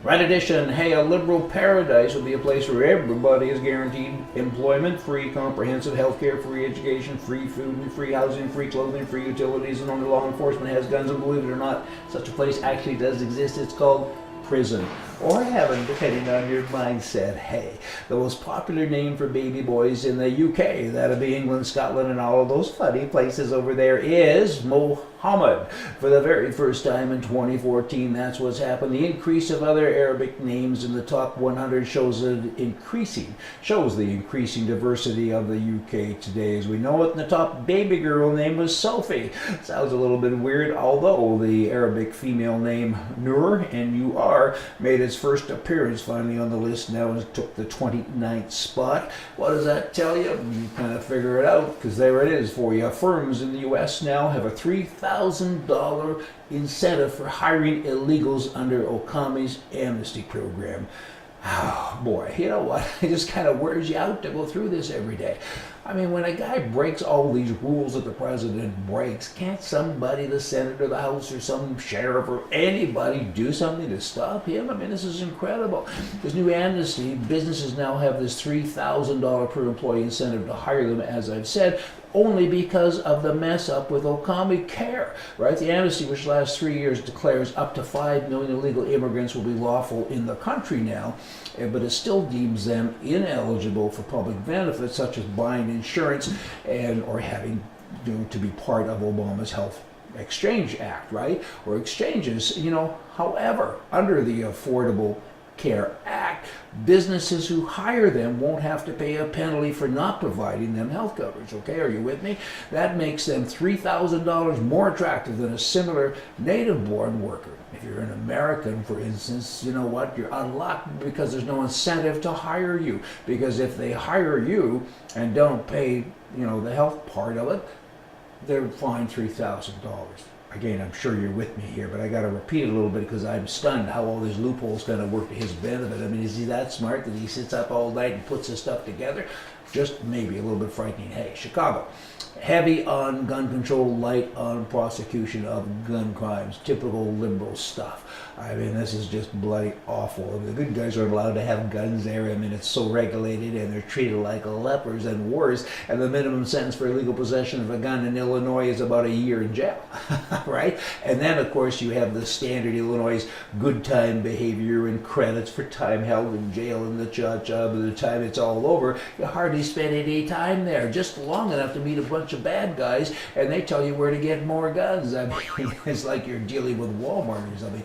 Right edition, hey, a liberal paradise will be a place where everybody is guaranteed employment, free comprehensive health care, free education, free food, and free housing, free clothing, free utilities, and only law enforcement has guns. And believe it or not, such a place actually does exist. It's called prison, or heaven, depending on your mindset. Hey, the most popular name for baby boys in the UK, that'll be England, Scotland, and all of those funny places over there, is Mohammed. For the very first time in 2014, that's what's happened. The increase of other Arabic names in the top 100 shows the increasing diversity of the UK today. As we know it, and the top baby girl name was Sophie. Sounds a little bit weird, although the Arabic female name Nur, N-U-R, made its first appearance finally on the list now and took the 29th spot. What does that tell you? You kind of figure it out, because there it is for you. Firms in the U.S. now have a $3,000 incentive for hiring illegals under Okami's Amnesty program. Oh boy, you know what? It just kind of wears you out to go through this every day. I mean, when a guy breaks all these rules that the president breaks, can't somebody, the Senate or the House or some sheriff or anybody do something to stop him? I mean, this is incredible. This new amnesty, businesses now have this $3,000 per employee incentive to hire them, as I've said, only because of the mess up with Okami Care, right? The amnesty, which lasts 3 years, declares up to 5 million illegal immigrants will be lawful in the country now, but it still deems them ineligible for public benefits such as buying insurance and or having to be part of Obama's Health Exchange Act, right? Or exchanges, however, under the Affordable Care Act, businesses who hire them won't have to pay a penalty for not providing them health coverage. Okay, are you with me? That makes them $3,000 more attractive than a similar native-born worker. If you're an American, for instance, you know what? You're unlocked because there's no incentive to hire you. Because if they hire you and don't pay, the health part of it, they're fined $3,000. Again, I'm sure you're with me here, but I got to repeat it a little bit because I'm stunned how all these loopholes kind of work to his benefit. I mean, is he that smart that he sits up all night and puts this stuff together? Just maybe a little bit frightening. Hey, Chicago, heavy on gun control, light on prosecution of gun crimes. Typical liberal stuff. I mean, this is just bloody awful. I mean, the good guys aren't allowed to have guns there. I mean, it's so regulated, and they're treated like lepers and worse. And the minimum sentence for illegal possession of a gun in Illinois is about a year in jail, right? And then, of course, you have the standard Illinois good time behavior and credits for time held in jail in the cha-cha. By the time it's all over, you hardly spend any time there, just long enough to meet a bunch of bad guys, and they tell you where to get more guns. I mean, it's like you're dealing with Walmart or something.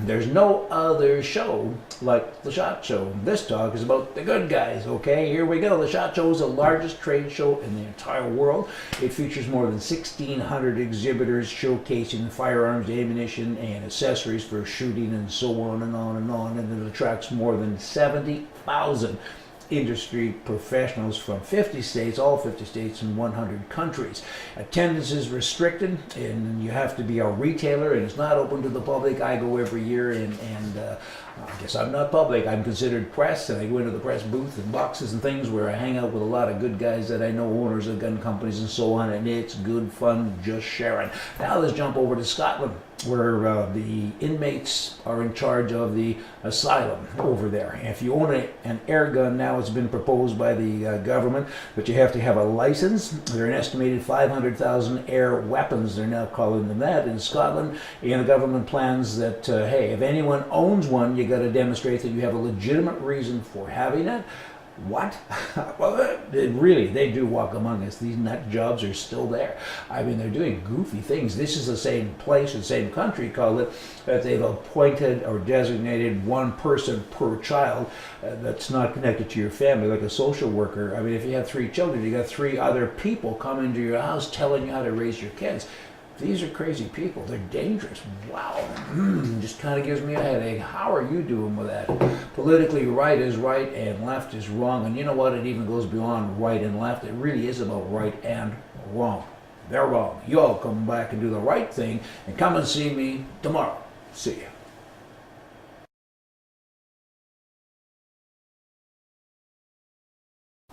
There's no other show like The SHOT Show. This talk is about the good guys, okay? Here we go. The SHOT Show is the largest trade show in the entire world. It features more than 1,600 exhibitors showcasing firearms, ammunition, and accessories for shooting and so on and on and on. And it attracts more than 70,000 industry professionals from 50 states, all 50 states and 100 countries. Attendance is restricted, and you have to be a retailer, and it's not open to the public. I go every year, and I guess I'm not public. I'm considered press, and I go into the press booth and boxes and things where I hang out with a lot of good guys that I know, owners of gun companies and so on, and it's good fun just sharing. Now let's jump over to Scotland, where the inmates are in charge of the asylum over there. If you own an air gun now, it's been proposed by the government that you have to have a license. There are an estimated 500,000 air weapons, they're now calling them that, in Scotland. And the government plans that, hey, if anyone owns one, you got to demonstrate that you have a legitimate reason for having it. What? Well, they do walk among us. These nut jobs are still there. I mean, they're doing goofy things. This is the same place, the same country, call it, that they've appointed or designated one person per child that's not connected to your family, like a social worker. I mean, if you have 3 children, you got 3 other people come into your house telling you how to raise your kids. These are crazy people. They're dangerous. Wow. Just kind of gives me a headache. How are you doing with that? Politically, right is right and left is wrong. And you know what? It even goes beyond right and left. It really is about right and wrong. They're wrong. You all come back and do the right thing and come and see me tomorrow. See you.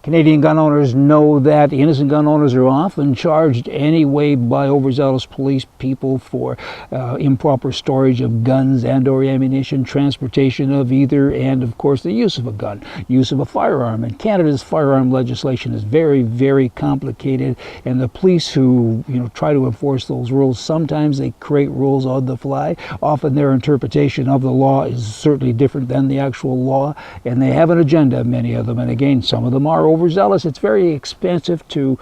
Canadian gun owners know that innocent gun owners are often charged anyway by overzealous police people for improper storage of guns and or ammunition, transportation of either, and of course the use of a gun, use of a firearm. And Canada's firearm legislation is very, very complicated, and the police who try to enforce those rules, sometimes they create rules on the fly. Often their interpretation of the law is certainly different than the actual law, and they have an agenda, many of them, and again, some of them are overzealous. It's very expensive to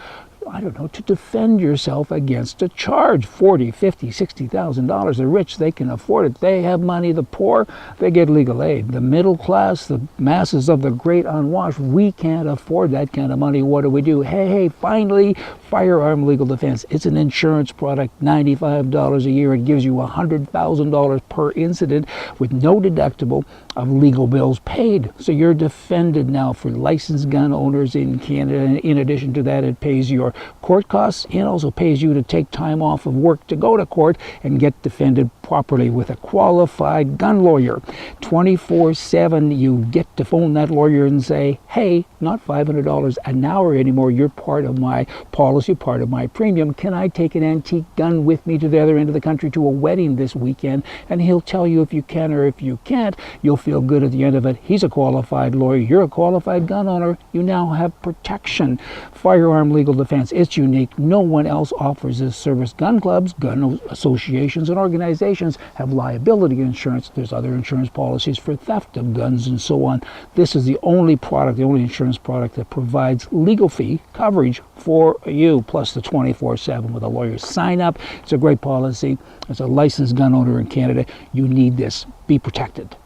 defend yourself against a charge. $40,000, $50,000, $60,000. The rich, they can afford it. They have money. The poor, they get legal aid. The middle class, the masses of the great unwashed, we can't afford that kind of money. What do? Hey, finally, firearm legal defense. It's an insurance product, $95 a year. It gives you $100,000 per incident with no deductible of legal bills paid. So you're defended now for licensed gun owners in Canada. In addition to that, it pays your court costs and also pays you to take time off of work to go to court and get defended properly with a qualified gun lawyer. 24/7, you get to phone that lawyer and say, hey, not $500 an hour anymore. You're part of my policy, part of my premium. Can I take an antique gun with me to the other end of the country to a wedding this weekend? And he'll tell you if you can or if you can't. You'll feel good at the end of it. He's a qualified lawyer. You're a qualified gun owner. You now have protection. Firearm legal defense. It's unique. No one else offers this service. Gun clubs, gun associations, and organizations have liability insurance. There's other insurance policies for theft of guns and so on. This is the only product, the only insurance product that provides legal fee coverage for you, plus the 24/7 with a lawyer. Sign up. It's a great policy. As a licensed gun owner in Canada, you need this. Be protected.